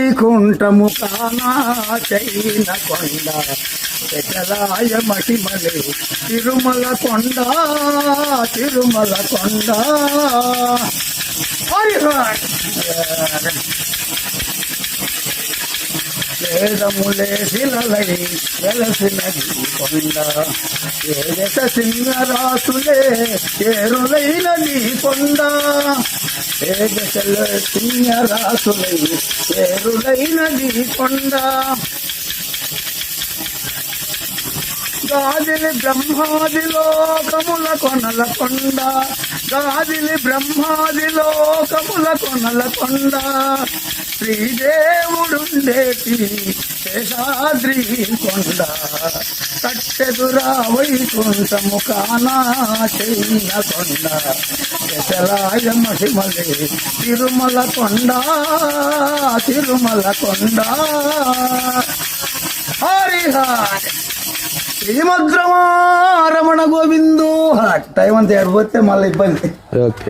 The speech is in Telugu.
వైకుంఠము కానా చైన కొండ పెద్దలాయ మహిమలే తిరుమల కొండ తిరుమల కొండ. వేదములే శిలలై వెలసినది కొండ ఏదశ సింహరాసులే చేరులైనది కొండ ఏదశల సింహరాసులై చేరులైనది కొండ. గాదిలి బ్రహ్మాది లోకముల కొనల కొండ గాదిలి బ్రహ్మాది లోకముల కొనల కొండ శ్రీదేవుడుండేటి శేషాద్రి కొండ కట్టెదురా వైకుంఠము కానా చైన కొండ శశలాయ మహిమలే తిరుమల కొండ తిరుమల కొండ. హరిహరి శ్రీమద్రమారమణ గోవిందో. టైం అంతా ఏడిపోతే మళ్ళీ ఇబ్బంది.